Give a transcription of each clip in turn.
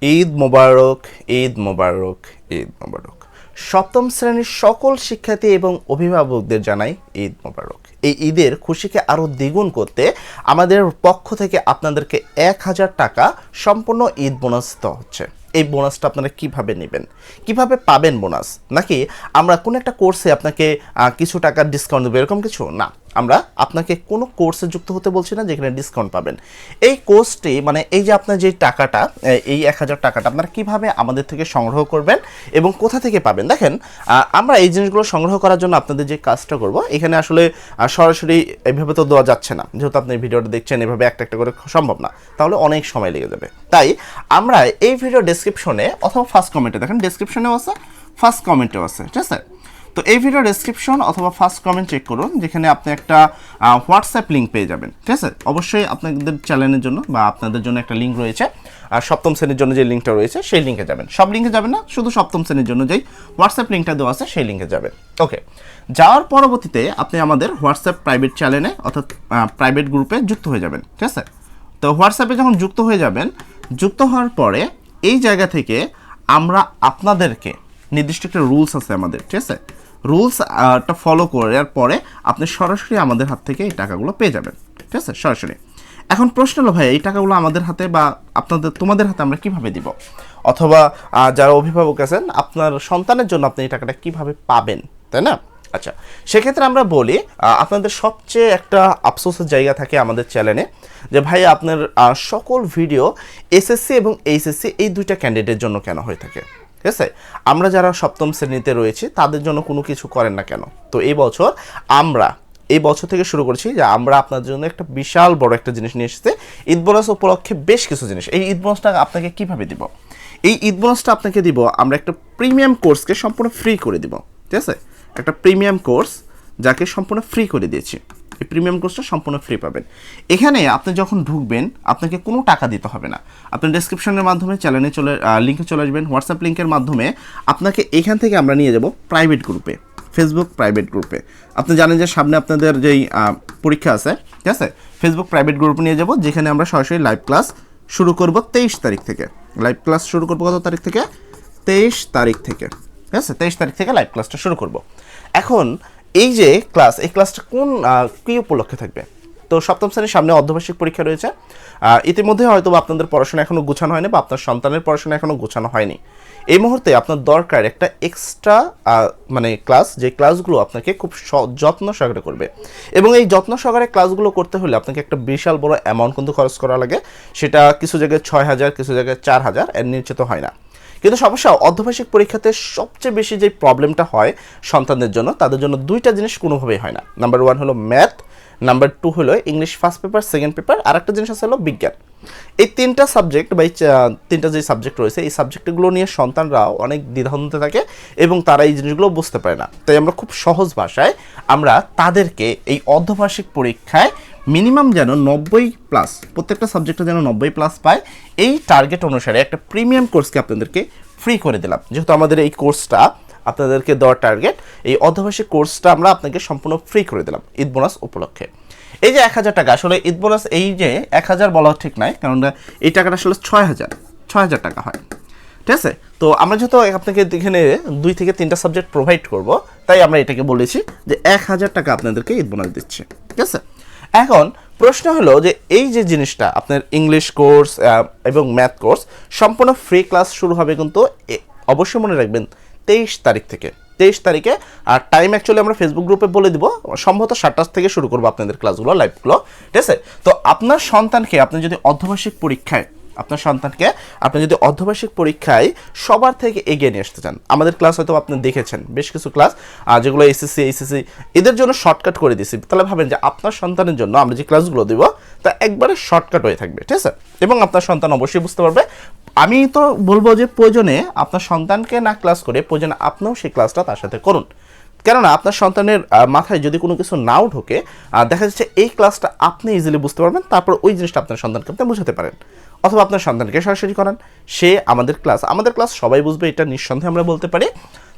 ঈদ মোবারক, ঈদ মোবারক, ঈদ মোবারক। সপ্তম শ্রেণীর সকল শিক্ষার্থী এবং অভিভাবকদের জানাই ঈদ মোবারক। এই ঈদের খুশিকে আরও দ্বিগুণ করতে আমাদের পক্ষ থেকে আপনাদেরকে 1000 টাকা সম্পূর্ণ ঈদ বোনাস দেওয়া হচ্ছে। এই বোনাসটা আপনারা কিভাবে নেবেন, কিভাবে পাবেন বোনাস? নাকি আমরা কোনো একটা কোর্সে আপনাকে কিছু টাকার ডিসকাউন্ট দেবো এরকম কিছু না। আমরা আপনাকে কোনো কোর্সে যুক্ত হতে বলছি না যেখানে ডিসকাউন্ট পাবেন। এই কোর্সটি মানে এই যে আপনার যে টাকাটা, এই 1000 টাকাটা আপনারা কিভাবে আমাদের থেকে সংগ্রহ করবেন এবং কোথা থেকে পাবেন? দেখেন, আমরা এই জিনিসগুলো সংগ্রহ করার জন্য আপনাদের যে কাজটা করব, এখানে আসলে সরাসরি এইভাবে তো দেওয়া যাচ্ছে না, যেহেতু আপনি ভিডিওটা দেখছেন এভাবে একটা একটা করে সম্ভব না, তাহলে অনেক সময় লেগে যাবে। তাই আমরা এই ভিডিও ডেসক্রিপশনে অথবা ফার্স্ট কমেন্টে, দেখেন ডেসক্রিপশনেও আছে, ফার্স্ট কমেন্টেও আছে, ঠিক আছে? তো এই ভিডিও ডেসক্রিপশন অথবা ফার্স্ট কমেন্ট চেক করুন, যেখানে আপনি একটা হোয়াটসঅ্যাপ লিঙ্ক পেয়ে যাবেন, ঠিক আছে? অবশ্যই আপনাদের চ্যানেলের জন্য বা আপনাদের জন্য একটা লিঙ্ক রয়েছে, আর সপ্তম শ্রেণীর জন্য যে লিঙ্কটা রয়েছে সেই লিঙ্কে যাবেন। সব লিঙ্কে যাবেন না, শুধু সপ্তম শ্রেণীর জন্য যেই হোয়াটসঅ্যাপ লিঙ্কটা দেওয়া আছে সেই লিঙ্কে যাবেন। ওকে, যাওয়ার পরবর্তীতে আপনি আমাদের হোয়াটসঅ্যাপ প্রাইভেট চ্যানেলে অর্থাৎ প্রাইভেট গ্রুপে যুক্ত হয়ে যাবেন, ঠিক আছে? তো হোয়াটসঅ্যাপে যখন যুক্ত হয়ে যাবেন, যুক্ত হওয়ার পরে এই জায়গা থেকে আমরা আপনাদেরকে নির্দিষ্ট একটা রুলস আছে আমাদের, ঠিক আছে? রুলসটা ফলো করার পরে আপনি সরাসরি আমাদের হাত থেকে এই টাকাগুলো পেয়ে যাবেন, ঠিক আছে? সরাসরি। এখন প্রশ্ন হলো, ভাই এই টাকাগুলো আমাদের হাতে বা তোমাদের হাতে আমরা কিভাবে দিব? অথবা যারা অভিভাবক আছেন আপনার সন্তানের জন্য আপনি এই টাকাটা কিভাবে পাবেন, তাই না? আচ্ছা, সেক্ষেত্রে আমরা বলি আপনাদের সবচেয়ে একটা আফসোসের জায়গা থাকে আমাদের চ্যানেলে, যে ভাই আপনার সকল ভিডিও এসএসসি এবং এইচএসসি এই দুইটা ক্যান্ডিডেটের জন্য কেন হয়ে থাকে, ঠিক আছে? আমরা যারা সপ্তম শ্রেণীতে রয়েছি তাদের জন্য কোনো কিছু করেন না কেন? তো এই বছর থেকে শুরু করছি যে আমরা আপনাদের জন্য একটা বিশাল বড় একটা জিনিস নিয়ে এসেছি, ঈদ বোনাস উপলক্ষে বেশ কিছু জিনিস। এই ঈদ বোনাসটা আপনাকে কিভাবে দিব? এই ঈদ বোনাসটা আপনাকে দিব আমরা একটা প্রিমিয়াম কোর্সকে সম্পূর্ণ ফ্রি করে দিব, ঠিক আছে? একটা প্রিমিয়াম কোর্স যাকে সম্পূর্ণ ফ্রি করে দিয়েছি, এই প্রিমিয়াম কোর্সটা সম্পূর্ণ ফ্রি পাবেন। এখানে আপনি যখন ঢুকবেন আপনাকে কোনো টাকা দিতে হবে না। আপনি ডেসক্রিপশনের মাধ্যমে চ্যানেলে লিঙ্কে চলে আসবেন, হোয়াটসঅ্যাপ লিঙ্কের মাধ্যমে আপনাকে এখান থেকে আমরা নিয়ে যাব প্রাইভেট গ্রুপে, ফেসবুক প্রাইভেট গ্রুপে। আপনি জানেন যে সামনে আপনাদের যেই পরীক্ষা আছে, ঠিক আছে? ফেসবুক প্রাইভেট গ্রুপে নিয়ে যাব, যেখানে আমরা সরাসরি লাইভ ক্লাস শুরু করব 23 তারিখ থেকে। লাইভ ক্লাস শুরু করবো কত তারিখ থেকে? 23 তারিখ থেকে, ঠিক আছে? 23 তারিখ থেকে লাইভ ক্লাসটা শুরু করব। এখন এই যে ক্লাস, এই ক্লাসটা কী উপলক্ষে থাকবে? তো সপ্তম শ্রেণীর সামনে অর্ধবার্ষিক পরীক্ষা রয়েছে। ইতিমধ্যে হয়তো আপনাদের পড়াশোনা এখনও গোছানো হয়নি বা আপনার সন্তানের পড়াশোনা এখনও গোছানো হয়নি। এই মুহূর্তে আপনার দরকার একটা এক্সট্রা মানে ক্লাস, যে ক্লাসগুলো আপনাকে খুব যত্ন সহকারে করবে। এবং এই যত্ন সহকারে ক্লাসগুলো করতে হলে আপনাকে একটা বিশাল বড় অ্যামাউন্ট কিন্তু খরচ করা লাগে। সেটা কিছু জায়গায় 6000, কিছু জায়গায় 4000, এর নিচে তো হয় না। কিন্তু সমস্যা, অর্ধবার্ষিক পরীক্ষাতে সবচেয়ে বেশি যে প্রবলেমটা হয় সন্তানদের জন্য, তাদের জন্য দুইটা জিনিস কোনোভাবেই হয় না। নাম্বার 1 হলো ম্যাথ, নাম্বার 2 হলো English first paper, second paper, আর একটা জিনিস আছে হলো বিজ্ঞান। এই তিনটা সাবজেক্ট বা তিনটা যে সাবজেক্ট রয়েছে, এই সাবজেক্টগুলো নিয়ে সন্তানরা অনেক দ্বিধাদ্বন্দ্বে থাকে এবং তারা এই জিনিসগুলো বুঝতে পারে না। তাই আমরা খুব সহজ ভাষায় আমরা তাদেরকে এই অর্ধবার্ষিক পরীক্ষায় মিনিমাম যেন 90+, প্রত্যেকটা সাবজেক্টে যেন 90+ পায়, এই টার্গেট অনুসারে একটা প্রিমিয়াম কোর্সকে আপনাদেরকে ফ্রি করে দিলাম। যেহেতু আমাদের এই কোর্সটা আপনাদেরকে দেওয়ার টার্গেট, এই অর্ধবার্ষিক কোর্সটা আমরা আপনাকে সম্পূর্ণ ফ্রি করে দিলাম ঈদ বোনাস উপলক্ষে। এই যে 1000 টাকা, আসলে ঈদ বোনাস এই যে 1000 বলা ঠিক নয়, কারণ এই টাকাটা আসলে 6000 টাকা হয়, ঠিক আছে? তো আমরা যেহেতু আপনাকে এখানে 2 থেকে 3টা সাবজেক্ট প্রোভাইড করব, তাই আমরা এটাকে বলেছি যে 1000 টাকা আপনাদেরকে ঈদ বোনাস দিচ্ছে, ঠিক আছে? এখন প্রশ্ন হলো যে এই যে জিনিসটা আপনার ইংলিশ কোর্স এবং ম্যাথ কোর্স সম্পূর্ণ ফ্রি ক্লাস শুরু হবে কিন্তু অবশ্যই মনে রাখবেন 23 তারিখ থেকে। 23 তারিখে, আর টাইম অ্যাকচুয়ালি আমরা ফেসবুক গ্রুপে বলে দিব, সম্ভবত 7টা থেকে শুরু করবো আপনাদের ক্লাসগুলো, লাইভগুলো, ঠিক আছে? তো আপনার সন্তানকে আপনি যদি অর্ধবার্ষিক পরীক্ষায় সবার থেকে এগিয়ে নিয়ে আসতে চান, আমাদের ক্লাস হয়তো আপনি দেখেছেন বেশ কিছু ক্লাস যেগুলো এসএসসি, এইচএসসি এদের জন্য শর্টকাট করে দিয়েছি। তাহলে ভাবেন যে আপনার সন্তানের জন্য আমরা যে ক্লাসগুলো দিব তা একবারে শর্টকাট হয়ে থাকবে, ঠিক আছে? এবং আপনার সন্তান অবশ্যই বুঝতে পারবে। আমি তো বলবো যে প্রয়োজনে আপনার সন্তানকে না ক্লাস করে প্রয়োজনে আপনিও সেই ক্লাসটা তার সাথে করুন। কেননা আপনার সন্তানের মাথায় যদি কোনো কিছু নাও ঢোকে, দেখা যাচ্ছে এই ক্লাসটা আপনি ইজিলি বুঝতে পারবেন, তারপর ওই জিনিসটা আপনার সন্তানকে আপনি বোঝাতে পারেন। অথবা আপনার সন্তানকে সরাসরি করান, সে আমাদের ক্লাস সবাই বুঝবে, এটা নিঃসন্দেহে আমরা বলতে পারি।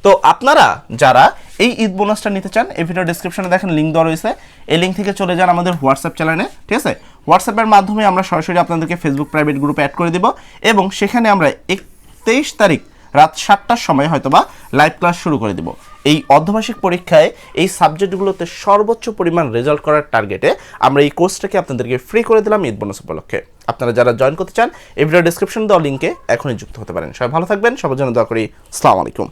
তো আপনারা যারা এই ঈদ বোনাসটা নিতে চান, এই ভিডিও ডেসক্রিপশনে দেখেন লিঙ্ক দেওয়া রয়েছে, এই লিঙ্ক থেকে চলে যান আমাদের হোয়াটসঅ্যাপ চ্যানেলে, ঠিক আছে? হোয়াটসঅ্যাপের মাধ্যমে আমরা সরাসরি আপনাদেরকে ফেসবুক প্রাইভেট গ্রুপে অ্যাড করে দিব এবং সেখানে আমরা 23 তারিখ রাত 7টার সময় হয়তোবা লাইভ ক্লাস শুরু করে দিব। এই অর্ধবার্ষিক পরীক্ষায় এই সাবজেক্টগুলোতে সর্বোচ্চ পরিমাণ রেজাল্ট করার টার্গেটে আমরা এই কোর্সটাকে আপনাদেরকে ফ্রি করে দিলাম ঈদ বোনাস উপলক্ষে। আপনারা যারা জয়েন করতে চান এই ভিডিও ডেসক্রিপশন দেওয়া লিঙ্কে এখনই যুক্ত হতে পারেন। সবাই ভালো থাকবেন, সবার জন্য দোয়া করি। আসসালামু আলাইকুম।